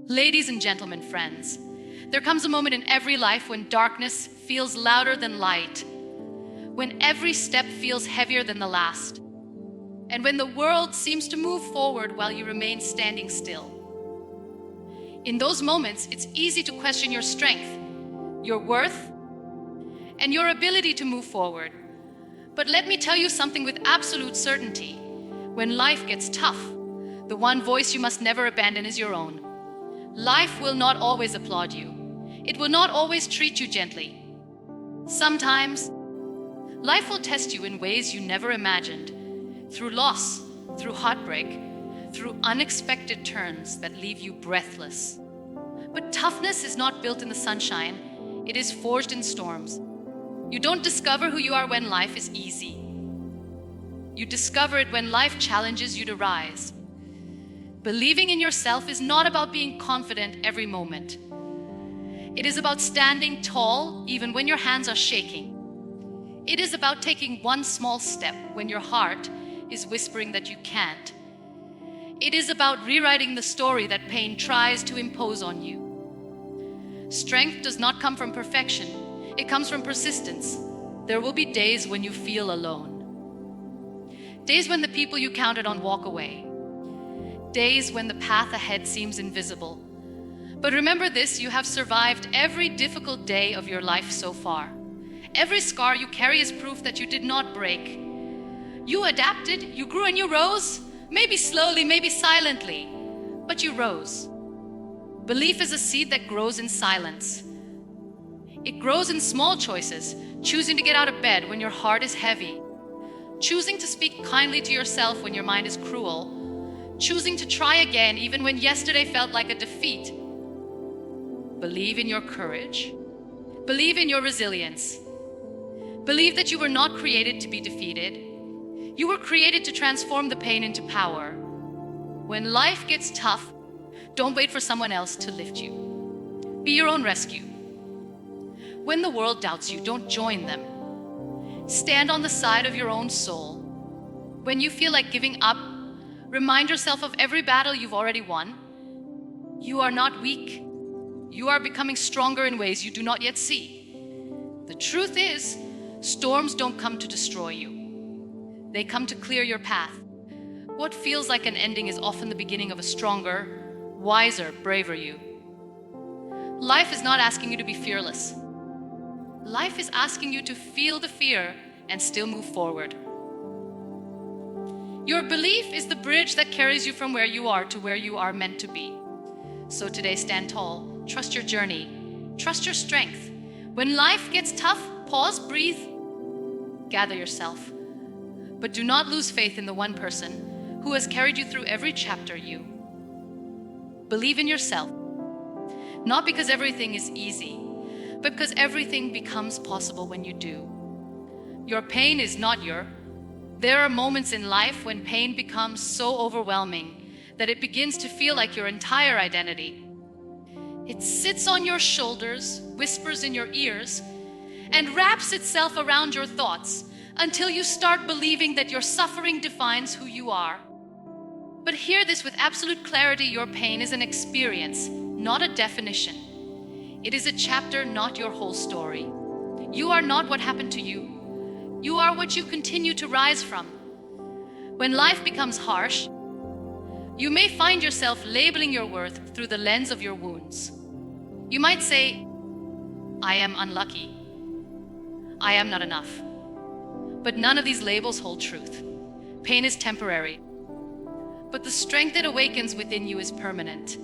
Ladies and gentlemen, friends, there comes a moment in every life when darkness feels louder than light, when every step feels heavier than the last, and when the world seems to move forward while you remain standing still. In those moments, it's easy to question your strength, your worth, and your ability to move forward. But let me tell you something with absolute certainty. When life gets tough, the one voice you must never abandon is your own. Life will not always applaud you. It will not always treat you gently. Sometimes, life will test you in ways you never imagined, through loss, through heartbreak, through unexpected turns that leave you breathless. But toughness is not built in the sunshine, it is forged in storms. You don't discover who you are when life is easy. You discover it when life challenges you to rise. Believing in yourself is not about being confident every moment. It is about standing tall even when your hands are shaking. It is about taking one small step when your heart is whispering that you can't. It is about rewriting the story that pain tries to impose on you. Strength does not come from perfection. It comes from persistence. There will be days when you feel alone. Days when the people you counted on walk away. Days when the path ahead seems invisible. But remember this, you have survived every difficult day of your life so far. Every scar you carry is proof that you did not break. You adapted, you grew and you rose, maybe slowly, maybe silently, but you rose. Belief is a seed that grows in silence. It grows in small choices, choosing to get out of bed when your heart is heavy, choosing to speak kindly to yourself when your mind is cruel, choosing to try again even when yesterday felt like a defeat. Believe in your courage. Believe in your resilience. Believe that you were not created to be defeated. You were created to transform the pain into power. When life gets tough, don't wait for someone else to lift you. Be your own rescue. When the world doubts you, don't join them. Stand on the side of your own soul. When you feel like giving up, remind yourself of every battle you've already won. You are not weak. You are becoming stronger in ways you do not yet see. The truth is, storms don't come to destroy you. They come to clear your path. What feels like an ending is often the beginning of a stronger, wiser, braver you. Life is not asking you to be fearless. Life is asking you to feel the fear and still move forward. Your belief is the bridge that carries you from where you are to where you are meant to be. So today, stand tall, trust your journey, trust your strength. When life gets tough, pause, breathe, gather yourself. But do not lose faith in the one person who has carried you through every chapter you. Believe in yourself, not because everything is easy, but because everything becomes possible when you do. Your pain is not There are moments in life when pain becomes so overwhelming that it begins to feel like your entire identity. It sits on your shoulders, whispers in your ears, and wraps itself around your thoughts until you start believing that your suffering defines who you are. But hear this with absolute clarity, your pain is an experience, not a definition. It is a chapter, not your whole story. You are not what happened to you. You are what you continue to rise from. When life becomes harsh, you may find yourself labeling your worth through the lens of your wounds. You might say, I am unlucky. I am not enough. But none of these labels hold truth. Pain is temporary, but the strength it awakens within you is permanent.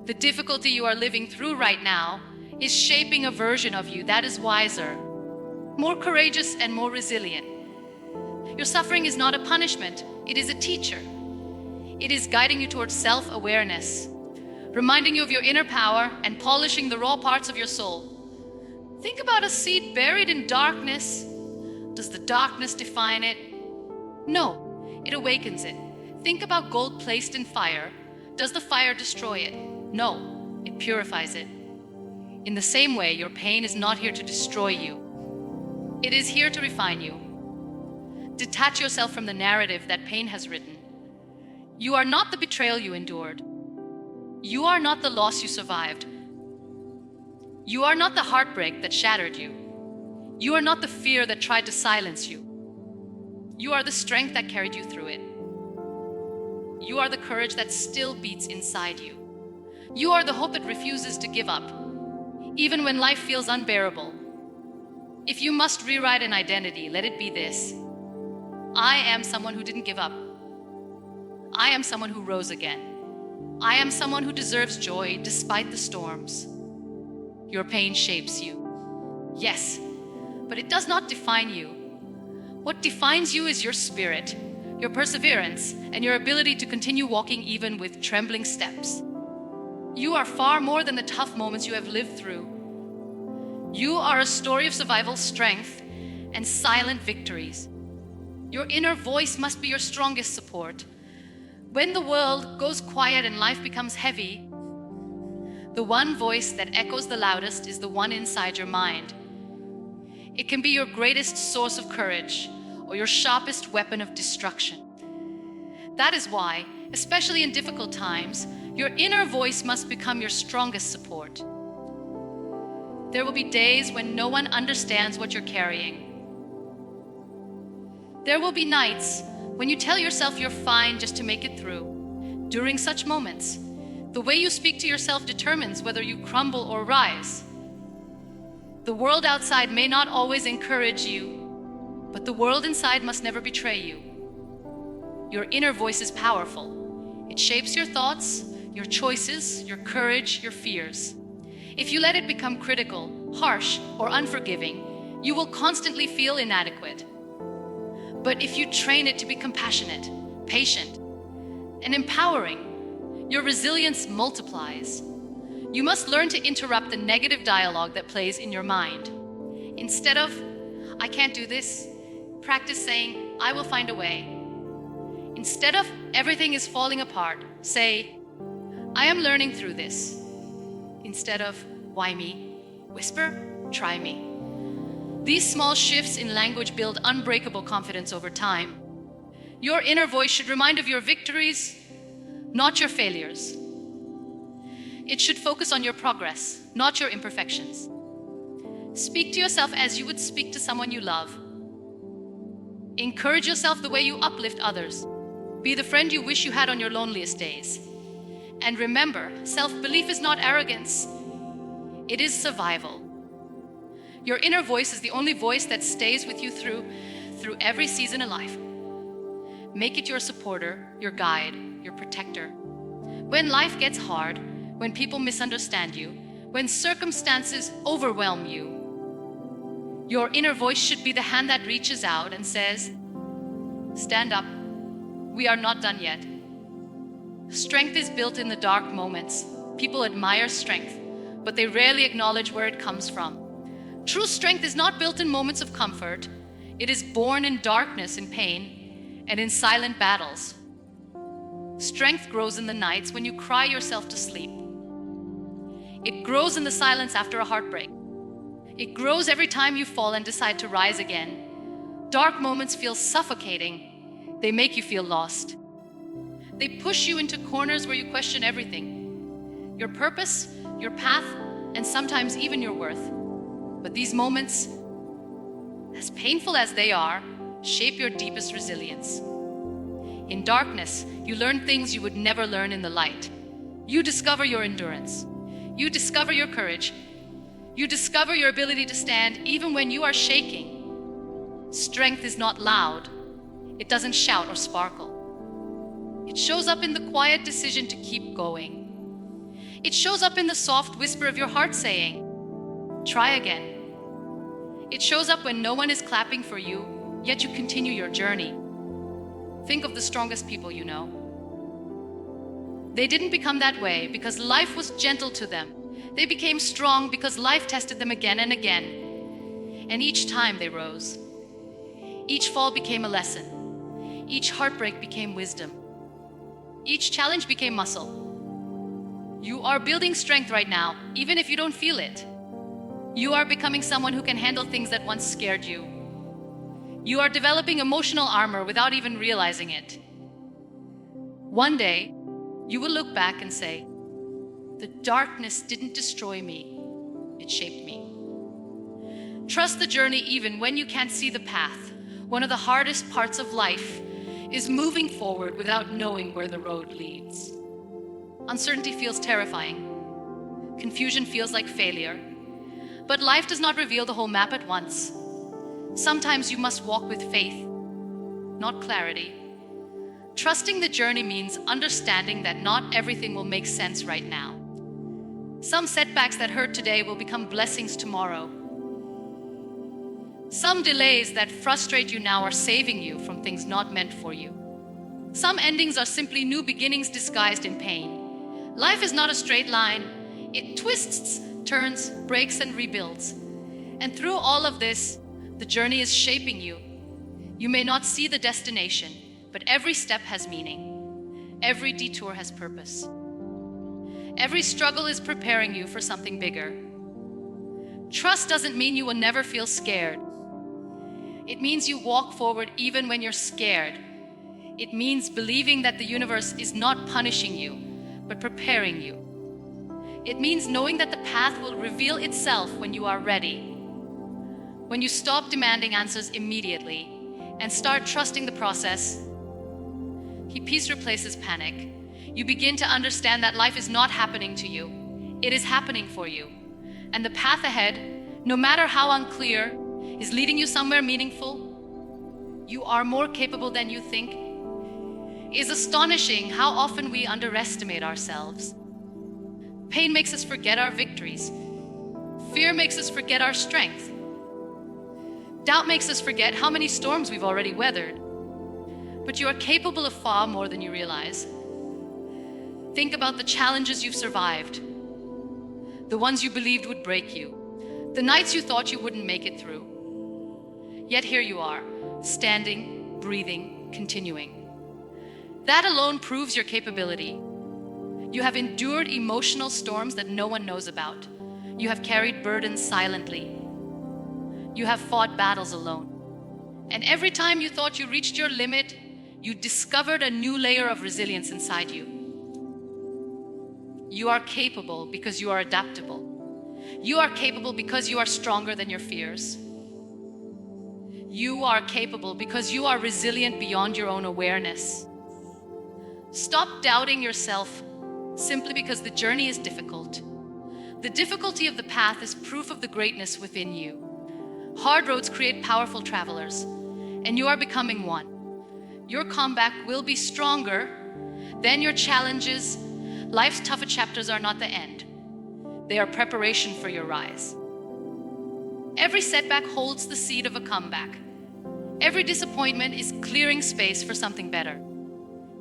The difficulty you are living through right now is shaping a version of you that is wiser, more courageous and more resilient. Your suffering is not a punishment, it is a teacher. It is guiding you towards self-awareness, reminding you of your inner power and polishing the raw parts of your soul. Think about a seed buried in darkness. Does the darkness define it? No, it awakens it. Think about gold placed in fire. Does the fire destroy it? No, it purifies it. In the same way, your pain is not here to destroy you. It is here to refine you. Detach yourself from the narrative that pain has written. You are not the betrayal you endured. You are not the loss you survived. You are not the heartbreak that shattered you. You are not the fear that tried to silence you. You are the strength that carried you through it. You are the courage that still beats inside you. You are the hope that refuses to give up, even when life feels unbearable. If you must rewrite an identity, let it be this: I am someone who didn't give up. I am someone who rose again. I am someone who deserves joy despite the storms. Your pain shapes you. Yes, but it does not define you. What defines you is your spirit, your perseverance, and your ability to continue walking even with trembling steps. You are far more than the tough moments you have lived through. You are a story of survival, strength, and silent victories. Your inner voice must be your strongest support. When the world goes quiet and life becomes heavy, the one voice that echoes the loudest is the one inside your mind. It can be your greatest source of courage or your sharpest weapon of destruction. That is why, especially in difficult times, your inner voice must become your strongest support. There will be days when no one understands what you're carrying. There will be nights when you tell yourself you're fine just to make it through. During such moments, the way you speak to yourself determines whether you crumble or rise. The world outside may not always encourage you, but the world inside must never betray you. Your inner voice is powerful. It shapes your thoughts, your choices, your courage, your fears. If you let it become critical, harsh, or unforgiving, you will constantly feel inadequate. But if you train it to be compassionate, patient, and empowering, your resilience multiplies. You must learn to interrupt the negative dialogue that plays in your mind. Instead of, I can't do this, practice saying, I will find a way. Instead of, everything is falling apart, say, I am learning through this. Instead of, why me? Whisper, try me. These small shifts in language build unbreakable confidence over time. Your inner voice should remind of your victories, not your failures. It should focus on your progress, not your imperfections. Speak to yourself as you would speak to someone you love. Encourage yourself the way you uplift others. Be the friend you wish you had on your loneliest days. And remember, self-belief is not arrogance. It is survival. Your inner voice is the only voice that stays with you through every season of life. Make it your supporter, your guide, your protector. When life gets hard, when people misunderstand you, when circumstances overwhelm you, your inner voice should be the hand that reaches out and says, stand up, we are not done yet. Strength is built in the dark moments. People admire strength, but they rarely acknowledge where it comes from. True strength is not built in moments of comfort. It is born in darkness and pain and in silent battles. Strength grows in the nights when you cry yourself to sleep. It grows in the silence after a heartbreak. It grows every time you fall and decide to rise again. Dark moments feel suffocating. They make you feel lost. They push you into corners where you question everything. Your purpose, your path, and sometimes even your worth. But these moments, as painful as they are, shape your deepest resilience. In darkness, you learn things you would never learn in the light. You discover your endurance. You discover your courage. You discover your ability to stand even when you are shaking. Strength is not loud. It doesn't shout or sparkle. It shows up in the quiet decision to keep going. It shows up in the soft whisper of your heart saying, try again. It shows up when no one is clapping for you, yet you continue your journey. Think of the strongest people you know. They didn't become that way because life was gentle to them. They became strong because life tested them again and again. And each time they rose. Each fall became a lesson. Each heartbreak became wisdom. Each challenge became muscle. You are building strength right now, even if you don't feel it. You are becoming someone who can handle things that once scared you. You are developing emotional armor without even realizing it. One day, you will look back and say, The darkness didn't destroy me, it shaped me. Trust the journey even when you can't see the path. One of the hardest parts of life is moving forward without knowing where the road leads. Uncertainty feels terrifying. Confusion feels like failure. But life does not reveal the whole map at once. Sometimes you must walk with faith, not clarity. Trusting the journey means understanding that not everything will make sense right now. Some setbacks that hurt today will become blessings tomorrow. Some delays that frustrate you now are saving you from things not meant for you. Some endings are simply new beginnings disguised in pain. Life is not a straight line. It twists, turns, breaks, and rebuilds. And through all of this, the journey is shaping you. You may not see the destination, but every step has meaning. Every detour has purpose. Every struggle is preparing you for something bigger. Trust doesn't mean you will never feel scared. It means you walk forward even when you're scared. It means believing that the universe is not punishing you, but preparing you. It means knowing that the path will reveal itself when you are ready. When you stop demanding answers immediately and start trusting the process, peace replaces panic. You begin to understand that life is not happening to you. It is happening for you. And the path ahead, no matter how unclear, is leading you somewhere meaningful. You are more capable than you think. It is astonishing how often we underestimate ourselves. Pain makes us forget our victories. Fear makes us forget our strength. Doubt makes us forget how many storms we've already weathered. But you are capable of far more than you realize. Think about the challenges you've survived, the ones you believed would break you, the nights you thought you wouldn't make it through. Yet here you are, standing, breathing, continuing. That alone proves your capability. You have endured emotional storms that no one knows about. You have carried burdens silently. You have fought battles alone. And every time you thought you reached your limit, you discovered a new layer of resilience inside you. You are capable because you are adaptable. You are capable because you are stronger than your fears. You are capable because you are resilient beyond your own awareness. Stop doubting yourself simply because the journey is difficult. The difficulty of the path is proof of the greatness within you. Hard roads create powerful travelers, and you are becoming one. Your comeback will be stronger than your challenges. Life's toughest chapters are not the end. They are preparation for your rise. Every setback holds the seed of a comeback. Every disappointment is clearing space for something better.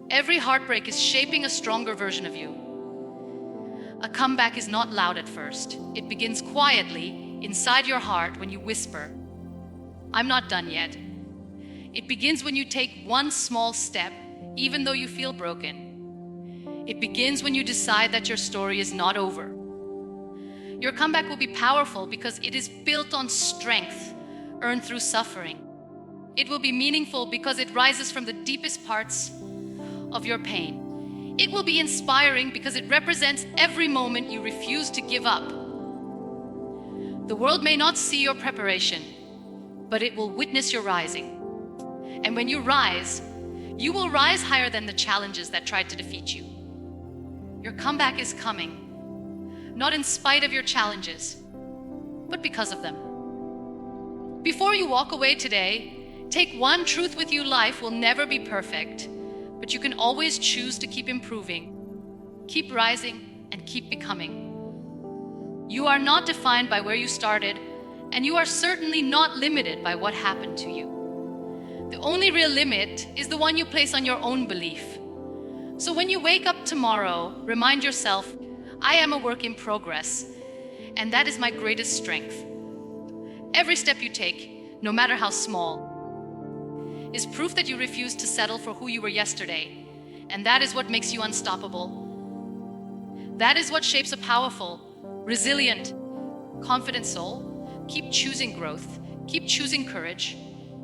Every heartbreak is shaping a stronger version of you. A comeback is not loud at first. It begins quietly inside your heart when you whisper, "I'm not done yet." It begins when you take one small step, even though you feel broken. It begins when you decide that your story is not over. Your comeback will be powerful because it is built on strength earned through suffering. It will be meaningful because it rises from the deepest parts of your pain. It will be inspiring because it represents every moment you refuse to give up. The world may not see your preparation, but it will witness your rising. And when you rise, you will rise higher than the challenges that tried to defeat you. Your comeback is coming, not in spite of your challenges, but because of them. Before you walk away today, take one truth with you. Life will never be perfect, but you can always choose to keep improving, keep rising, and keep becoming. You are not defined by where you started, and you are certainly not limited by what happened to you. The only real limit is the one you place on your own belief. So when you wake up tomorrow, remind yourself, I am a work in progress, and that is my greatest strength. Every step you take, no matter how small, is proof that you refuse to settle for who you were yesterday, and that is what makes you unstoppable. That is what shapes a powerful, resilient, confident soul. Keep choosing growth, keep choosing courage,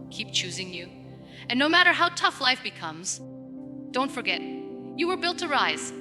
keep choosing you. And no matter how tough life becomes, don't forget, you were built to rise.